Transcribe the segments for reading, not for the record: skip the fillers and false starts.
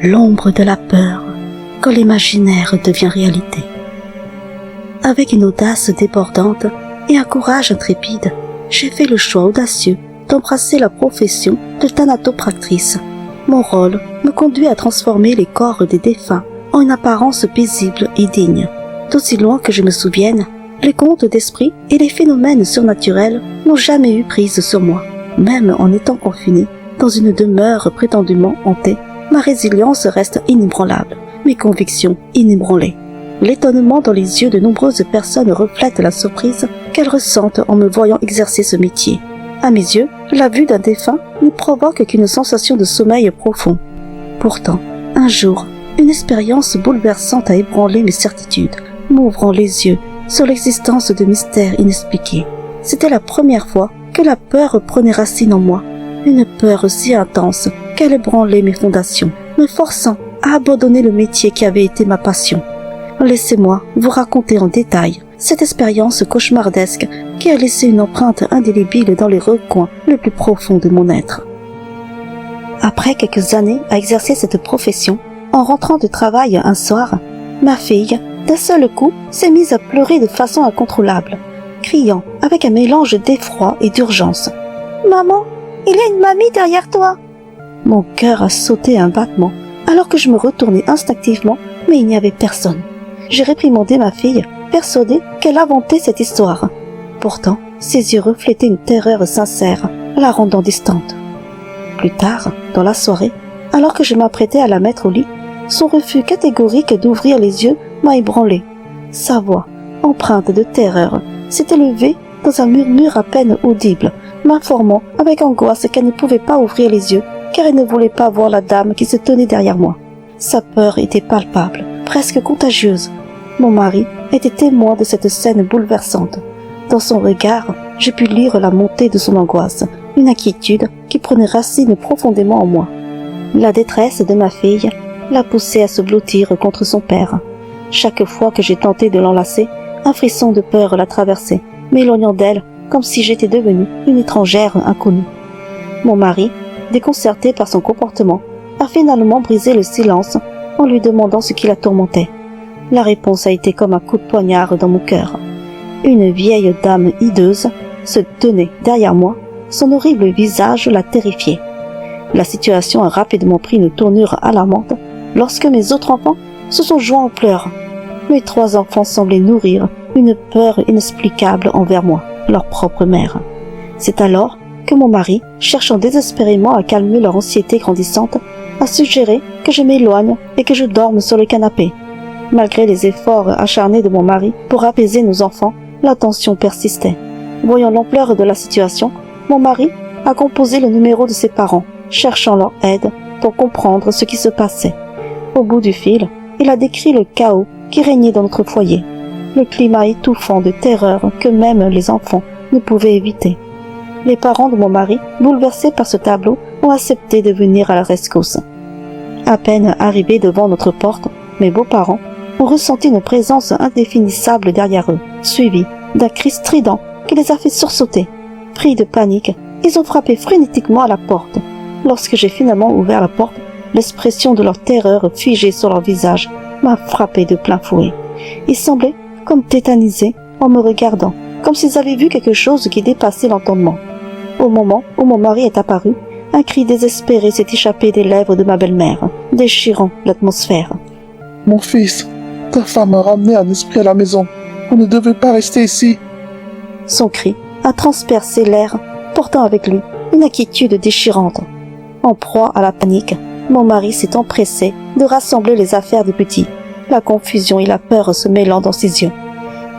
l'ombre de la peur quand l'imaginaire devient réalité. Avec une audace débordante et un courage intrépide, j'ai fait le choix audacieux d'embrasser la profession de thanatopractrice. Mon rôle me conduit à transformer les corps des défunts en une apparence paisible et digne. D'aussi loin que je me souvienne, les contes d'esprit et les phénomènes surnaturels n'ont jamais eu prise sur moi. Même en étant confiné dans une demeure prétendument hantée, ma résilience reste inébranlable, mes convictions inébranlées. L'étonnement dans les yeux de nombreuses personnes reflète la surprise qu'elles ressentent en me voyant exercer ce métier. À mes yeux, la vue d'un défunt ne provoque qu'une sensation de sommeil profond. Pourtant, un jour, une expérience bouleversante a ébranlé mes certitudes, m'ouvrant les yeux sur l'existence de mystères inexpliqués. C'était la première fois que la peur prenait racine en moi, une peur si intense qu'elle ébranlait mes fondations, me forçant à abandonner le métier qui avait été ma passion. Laissez-moi vous raconter en détail cette expérience cauchemardesque qui a laissé une empreinte indélébile dans les recoins les plus profonds de mon être. Après quelques années à exercer cette profession, en rentrant de travail un soir, ma fille, d'un seul coup, s'est mise à pleurer de façon incontrôlable, criant avec un mélange d'effroi et d'urgence. « Maman, il y a une mamie derrière toi !» Mon cœur a sauté un battement, alors que je me retournai instinctivement, mais il n'y avait personne. J'ai réprimandé ma fille, persuadée qu'elle inventait cette histoire. Pourtant, ses yeux reflétaient une terreur sincère, la rendant distante. Plus tard, dans la soirée, alors que je m'apprêtais à la mettre au lit, son refus catégorique d'ouvrir les yeux m'a ébranlé. Sa voix, empreinte de terreur, s'est élevée dans un murmure à peine audible, m'informant avec angoisse qu'elle ne pouvait pas ouvrir les yeux car elle ne voulait pas voir la dame qui se tenait derrière moi. Sa peur était palpable, presque contagieuse. Mon mari était témoin de cette scène bouleversante. Dans son regard, j'ai pu lire la montée de son angoisse, une inquiétude qui prenait racine profondément en moi. La détresse de ma fille l'a poussée à se blottir contre son père. Chaque fois que j'ai tenté de l'enlacer, un frisson de peur la traversait, m'éloignant d'elle comme si j'étais devenue une étrangère inconnue. Mon mari, déconcerté par son comportement, a finalement brisé le silence en lui demandant ce qui la tourmentait. La réponse a été comme un coup de poignard dans mon cœur. Une vieille dame hideuse se tenait derrière moi, son horrible visage la terrifiait. La situation a rapidement pris une tournure alarmante lorsque mes autres enfants se sont joints en pleurs. Mes 3 enfants semblaient nourrir une peur inexplicable envers moi, leur propre mère. C'est alors que mon mari, cherchant désespérément à calmer leur anxiété grandissante, a suggéré que je m'éloigne et que je dorme sur le canapé. Malgré les efforts acharnés de mon mari pour apaiser nos enfants, la tension persistait. Voyant l'ampleur de la situation, mon mari a composé le numéro de ses parents, cherchant leur aide pour comprendre ce qui se passait. Au bout du fil, il a décrit le chaos qui régnait dans notre foyer, le climat étouffant de terreur que même les enfants ne pouvaient éviter. Les parents de mon mari, bouleversés par ce tableau, ont accepté de venir à la rescousse. À peine arrivés devant notre porte, mes beaux-parents ont ressenti une présence indéfinissable derrière eux, suivie d'un cri strident qui les a fait sursauter. Pris de panique, ils ont frappé frénétiquement à la porte. Lorsque j'ai finalement ouvert la porte, l'expression de leur terreur figée sur leur visage m'a frappé de plein fouet. Ils semblaient comme tétanisés en me regardant, comme s'ils avaient vu quelque chose qui dépassait l'entendement. Au moment où mon mari est apparu, un cri désespéré s'est échappé des lèvres de ma belle-mère, déchirant l'atmosphère. « Mon fils, ta femme a ramené un esprit à la maison. Vous ne devez pas rester ici. » Son cri a transpercé l'air, portant avec lui une inquiétude déchirante. En proie à la panique, mon mari s'est empressé de rassembler les affaires des petits, la confusion et la peur se mêlant dans ses yeux.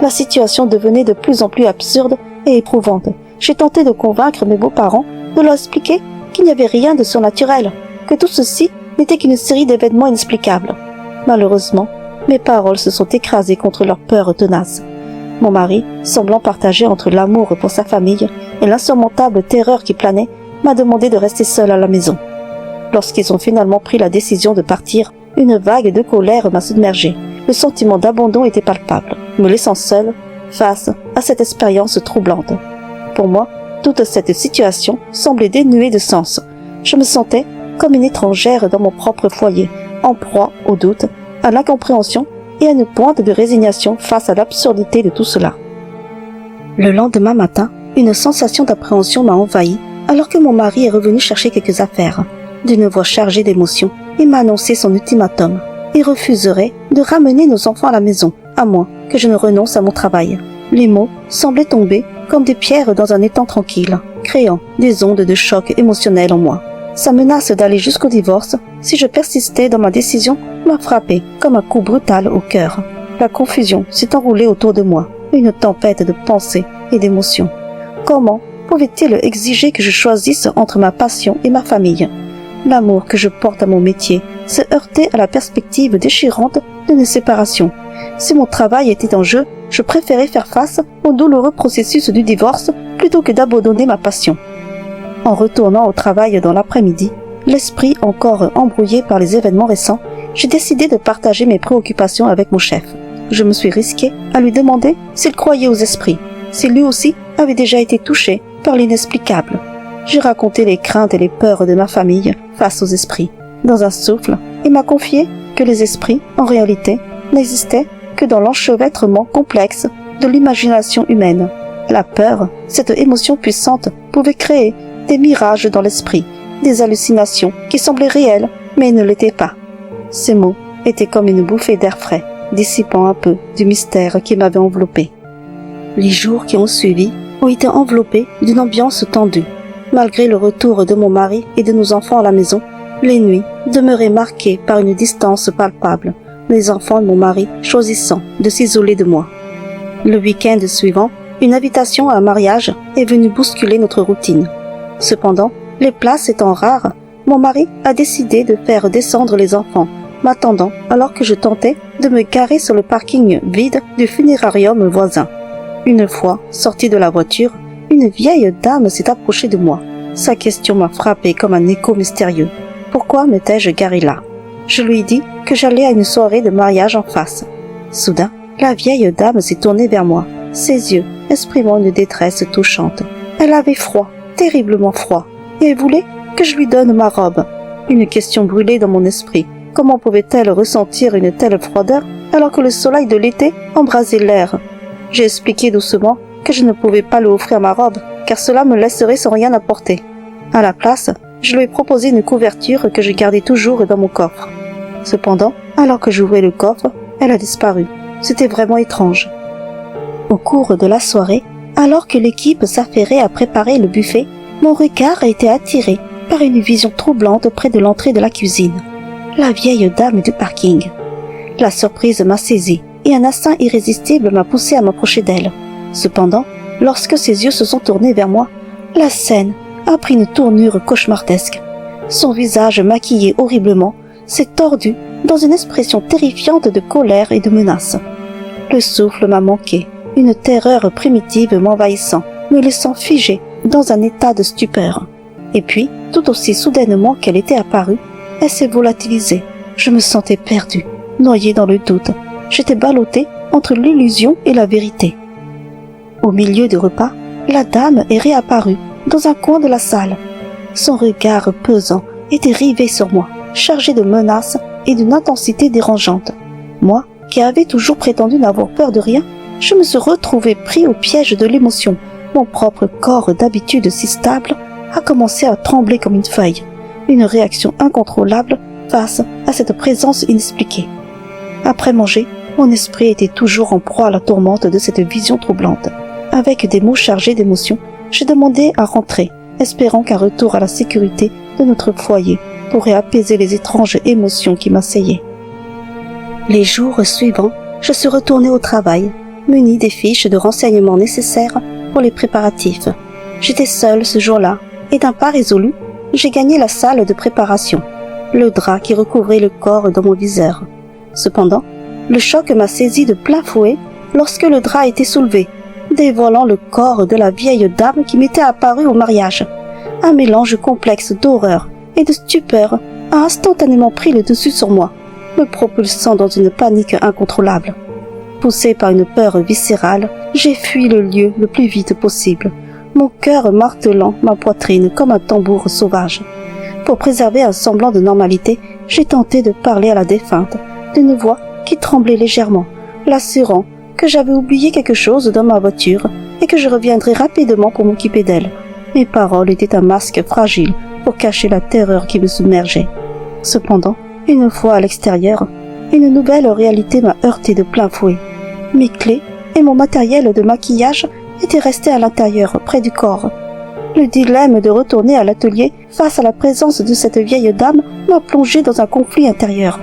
La situation devenait de plus en plus absurde et éprouvante. J'ai tenté de convaincre mes beaux-parents de leur expliquer qu'il n'y avait rien de surnaturel, que tout ceci n'était qu'une série d'événements inexplicables. Malheureusement, mes paroles se sont écrasées contre leur peur tenace. Mon mari, semblant partager entre l'amour pour sa famille et l'insurmontable terreur qui planait, m'a demandé de rester seul à la maison. Lorsqu'ils ont finalement pris la décision de partir, une vague de colère m'a submergée. Le sentiment d'abandon était palpable, me laissant seul face à cette expérience troublante. Pour moi, toute cette situation semblait dénuée de sens. Je me sentais comme une étrangère dans mon propre foyer, en proie au doute, à l'incompréhension et à une pointe de résignation face à l'absurdité de tout cela. Le lendemain matin, une sensation d'appréhension m'a envahi alors que mon mari est revenu chercher quelques affaires. D'une voix chargée d'émotion, il m'a annoncé son ultimatum. Il refuserait de ramener nos enfants à la maison, à moins que je ne renonce à mon travail. Les mots semblaient tomber comme des pierres dans un étang tranquille, créant des ondes de choc émotionnel en moi. Sa menace d'aller jusqu'au divorce, si je persistais dans ma décision, m'a frappé comme un coup brutal au cœur. La confusion s'est enroulée autour de moi, une tempête de pensées et d'émotions. Comment pouvait-il exiger que je choisisse entre ma passion et ma famille? L'amour que je porte à mon métier se heurtait à la perspective déchirante d'une séparation. Si mon travail était en jeu, je préférais faire face au douloureux processus du divorce plutôt que d'abandonner ma passion. En retournant au travail dans l'après-midi, l'esprit encore embrouillé par les événements récents, j'ai décidé de partager mes préoccupations avec mon chef. Je me suis risquée à lui demander s'il croyait aux esprits, si lui aussi avait déjà été touché par l'inexplicable. J'ai raconté les craintes et les peurs de ma famille face aux esprits. Dans un souffle, il m'a confié que les esprits, en réalité, n'existaient que dans l'enchevêtrement complexe de l'imagination humaine. La peur, cette émotion puissante, pouvait créer des mirages dans l'esprit, des hallucinations qui semblaient réelles mais ne l'étaient pas. Ces mots étaient comme une bouffée d'air frais, dissipant un peu du mystère qui m'avait enveloppé. Les jours qui ont suivi ont été enveloppés d'une ambiance tendue. Malgré le retour de mon mari et de nos enfants à la maison, les nuits demeuraient marquées par une distance palpable, les enfants de mon mari choisissant de s'isoler de moi. Le week-end suivant, une invitation à un mariage est venue bousculer notre routine. Cependant, les places étant rares, mon mari a décidé de faire descendre les enfants, m'attendant alors que je tentais de me garer sur le parking vide du funérarium voisin. Une fois sortie de la voiture, une vieille dame s'est approchée de moi. Sa question m'a frappé comme un écho mystérieux. Pourquoi m'étais-je garé là? Je lui dis que j'allais à une soirée de mariage en face. Soudain, la vieille dame s'est tournée vers moi, ses yeux exprimant une détresse touchante. Elle avait froid, terriblement froid, et elle voulait que je lui donne ma robe. Une question brûlait dans mon esprit. Comment pouvait-elle ressentir une telle froideur alors que le soleil de l'été embrasait l'air? J'ai expliqué doucement que je ne pouvais pas lui offrir ma robe, car cela me laisserait sans rien apporter. À la place, je lui ai proposé une couverture que je gardais toujours dans mon coffre. Cependant, alors que j'ouvrais le coffre, elle a disparu. C'était vraiment étrange. Au cours de la soirée, alors que l'équipe s'affairait à préparer le buffet, mon regard a été attiré par une vision troublante près de l'entrée de la cuisine. La vieille dame du parking. La surprise m'a saisie et un instinct irrésistible m'a poussé à m'approcher d'elle. Cependant, lorsque ses yeux se sont tournés vers moi, la scène a pris une tournure cauchemardesque. Son visage maquillé horriblement s'est tordu dans une expression terrifiante de colère et de menace. Le souffle m'a manqué, une terreur primitive m'envahissant, me laissant figé dans un état de stupeur. Et puis, tout aussi soudainement qu'elle était apparue, elle s'est volatilisée. Je me sentais perdu, noyé dans le doute. J'étais ballotté entre l'illusion et la vérité. Au milieu du repas, la dame est réapparue dans un coin de la salle. Son regard pesant était rivé sur moi, chargé de menaces et d'une intensité dérangeante. Moi, qui avais toujours prétendu n'avoir peur de rien, je me suis retrouvé pris au piège de l'émotion. Mon propre corps, d'habitude si stable, a commencé à trembler comme une feuille. Une réaction incontrôlable face à cette présence inexpliquée. Après manger, mon esprit était toujours en proie à la tourmente de cette vision troublante. Avec des mots chargés d'émotion, j'ai demandé à rentrer, espérant qu'un retour à la sécurité de notre foyer pourrait apaiser les étranges émotions qui m'assaillaient. Les jours suivants, je suis retournée au travail, munie des fiches de renseignements nécessaires pour les préparatifs. J'étais seule ce jour-là, et d'un pas résolu, j'ai gagné la salle de préparation, le drap qui recouvrait le corps dans mon viseur. Cependant, le choc m'a saisi de plein fouet lorsque le drap a été soulevé, dévoilant le corps de la vieille dame qui m'était apparue au mariage. Un mélange complexe d'horreur et de stupeur a instantanément pris le dessus sur moi, me propulsant dans une panique incontrôlable. Poussé par une peur viscérale, j'ai fui le lieu le plus vite possible, mon cœur martelant ma poitrine comme un tambour sauvage. Pour préserver un semblant de normalité, j'ai tenté de parler à la défunte d'une voix qui tremblait légèrement, l'assurant que j'avais oublié quelque chose dans ma voiture et que je reviendrais rapidement pour m'occuper d'elle. Mes paroles étaient un masque fragile pour cacher la terreur qui me submergeait. Cependant, une fois à l'extérieur, une nouvelle réalité m'a heurté de plein fouet. Mes clés et mon matériel de maquillage étaient restés à l'intérieur, près du corps. Le dilemme de retourner à l'atelier face à la présence de cette vieille dame m'a plongé dans un conflit intérieur.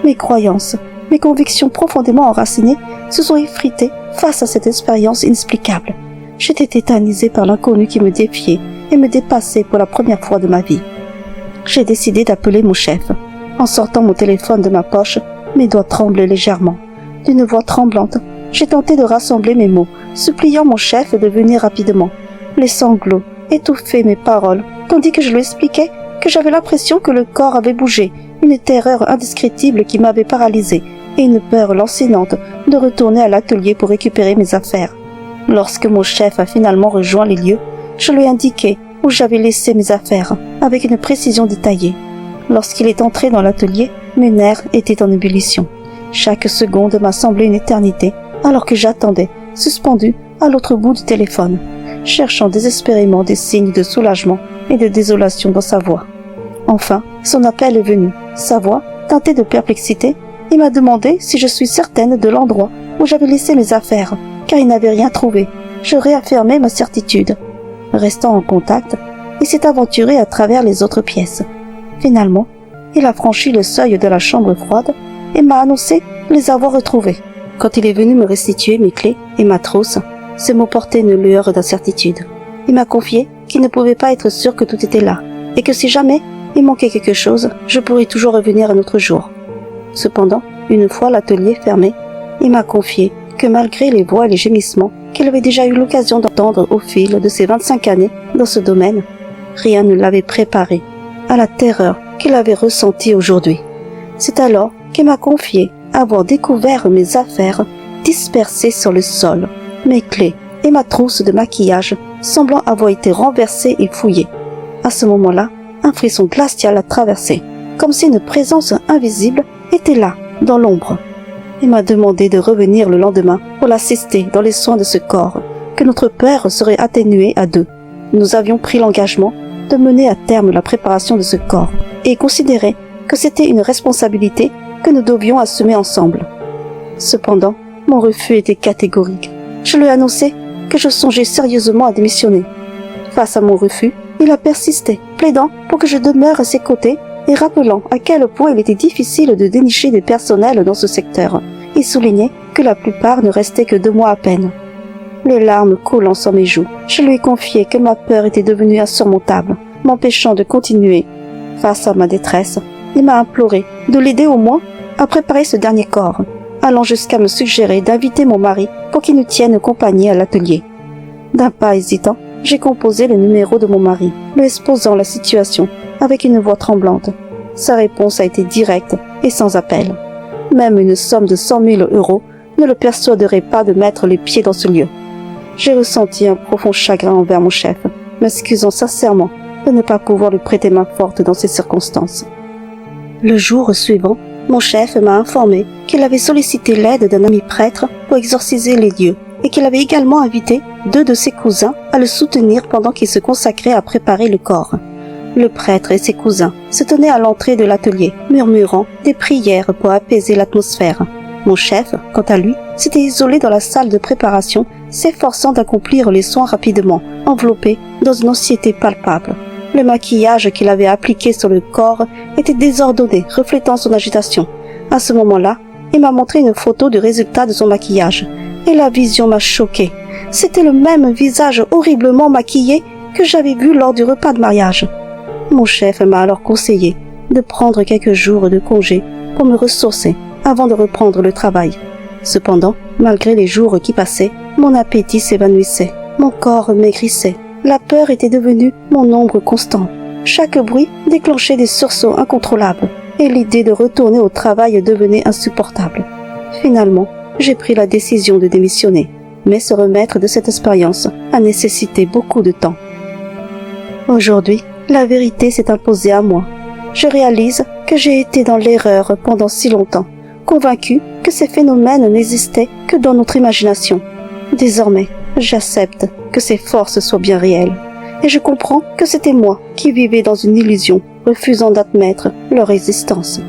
Mes croyances, mes convictions profondément enracinées se sont effritées face à cette expérience inexplicable. J'étais tétanisée par l'inconnu qui me défiait et me dépassait pour la première fois de ma vie. J'ai décidé d'appeler mon chef. En sortant mon téléphone de ma poche, mes doigts tremblaient légèrement. D'une voix tremblante, j'ai tenté de rassembler mes mots, suppliant mon chef de venir rapidement. Les sanglots étouffaient mes paroles, tandis que je lui expliquais que j'avais l'impression que le corps avait bougé, une terreur indescriptible qui m'avait paralysée et une peur lancinante de retourner à l'atelier pour récupérer mes affaires. Lorsque mon chef a finalement rejoint les lieux, je lui ai indiqué où j'avais laissé mes affaires, avec une précision détaillée. Lorsqu'il est entré dans l'atelier, mes nerfs étaient en ébullition. Chaque seconde m'a semblé une éternité, alors que j'attendais, suspendu à l'autre bout du téléphone, cherchant désespérément des signes de soulagement et de désolation dans sa voix. Enfin, son appel est venu. Sa voix, teintée de perplexité, il m'a demandé si je suis certaine de l'endroit où j'avais laissé mes affaires, car il n'avait rien trouvé. Je réaffirmai ma certitude. Restant en contact, il s'est aventuré à travers les autres pièces. Finalement, il a franchi le seuil de la chambre froide et m'a annoncé les avoir retrouvés. Quand il est venu me restituer mes clés et ma trousse, ses mots portaient une lueur d'incertitude. Il m'a confié qu'il ne pouvait pas être sûr que tout était là, et que si jamais il manquait quelque chose, je pourrais toujours revenir un autre jour. Cependant, une fois l'atelier fermé, il m'a confié que malgré les voix et les gémissements qu'il avait déjà eu l'occasion d'entendre au fil de ses 25 années dans ce domaine, rien ne l'avait préparé à la terreur qu'il avait ressentie aujourd'hui. C'est alors qu'il m'a confié avoir découvert mes affaires dispersées sur le sol, mes clés et ma trousse de maquillage semblant avoir été renversées et fouillées. À ce moment-là, un frisson glacial a traversé, comme si une présence invisible était là, dans l'ombre. Il m'a demandé de revenir le lendemain pour l'assister dans les soins de ce corps, que notre peur serait atténuée à deux. Nous avions pris l'engagement de mener à terme la préparation de ce corps et considérer que c'était une responsabilité que nous devions assumer ensemble. Cependant, mon refus était catégorique. Je lui ai annoncé que je songeais sérieusement à démissionner. Face à mon refus, il a persisté, plaidant pour que je demeure à ses côtés et rappelant à quel point il était difficile de dénicher des personnels dans ce secteur. Il soulignait que la plupart ne restaient que 2 mois à peine. Les larmes coulant sur mes joues, je lui ai confié que ma peur était devenue insurmontable, m'empêchant de continuer. Face à ma détresse, il m'a imploré de l'aider au moins à préparer ce dernier corps, allant jusqu'à me suggérer d'inviter mon mari pour qu'il nous tienne compagnie à l'atelier. D'un pas hésitant, j'ai composé le numéro de mon mari, lui exposant la situation avec une voix tremblante. Sa réponse a été directe et sans appel. Même une somme de 100 000 € ne le persuaderait pas de mettre les pieds dans ce lieu. J'ai ressenti un profond chagrin envers mon chef, m'excusant sincèrement de ne pas pouvoir lui prêter main forte dans ces circonstances. Le jour suivant, mon chef m'a informé qu'il avait sollicité l'aide d'un ami prêtre pour exorciser les lieux et qu'il avait également invité 2 de ses cousins à le soutenir pendant qu'il se consacrait à préparer le corps. Le prêtre et ses cousins se tenaient à l'entrée de l'atelier, murmurant des prières pour apaiser l'atmosphère. Mon chef, quant à lui, s'était isolé dans la salle de préparation, s'efforçant d'accomplir les soins rapidement, enveloppé dans une anxiété palpable. Le maquillage qu'il avait appliqué sur le corps était désordonné, reflétant son agitation. À ce moment-là, il m'a montré une photo du résultat de son maquillage, et la vision m'a choquée. C'était le même visage horriblement maquillé que j'avais vu lors du repas de mariage. Mon chef m'a alors conseillé de prendre quelques jours de congé pour me ressourcer avant de reprendre le travail. Cependant, malgré les jours qui passaient, mon appétit s'évanouissait, mon corps maigrissait. La peur était devenue mon ombre constant. Chaque bruit déclenchait des sursauts incontrôlables et l'idée de retourner au travail devenait insupportable. Finalement, j'ai pris la décision de démissionner, mais se remettre de cette expérience a nécessité beaucoup de temps. Aujourd'hui, la vérité s'est imposée à moi. Je réalise que j'ai été dans l'erreur pendant si longtemps, convaincue que ces phénomènes n'existaient que dans notre imagination. Désormais, j'accepte que ces forces soient bien réelles, et je comprends que c'était moi qui vivais dans une illusion, refusant d'admettre leur existence.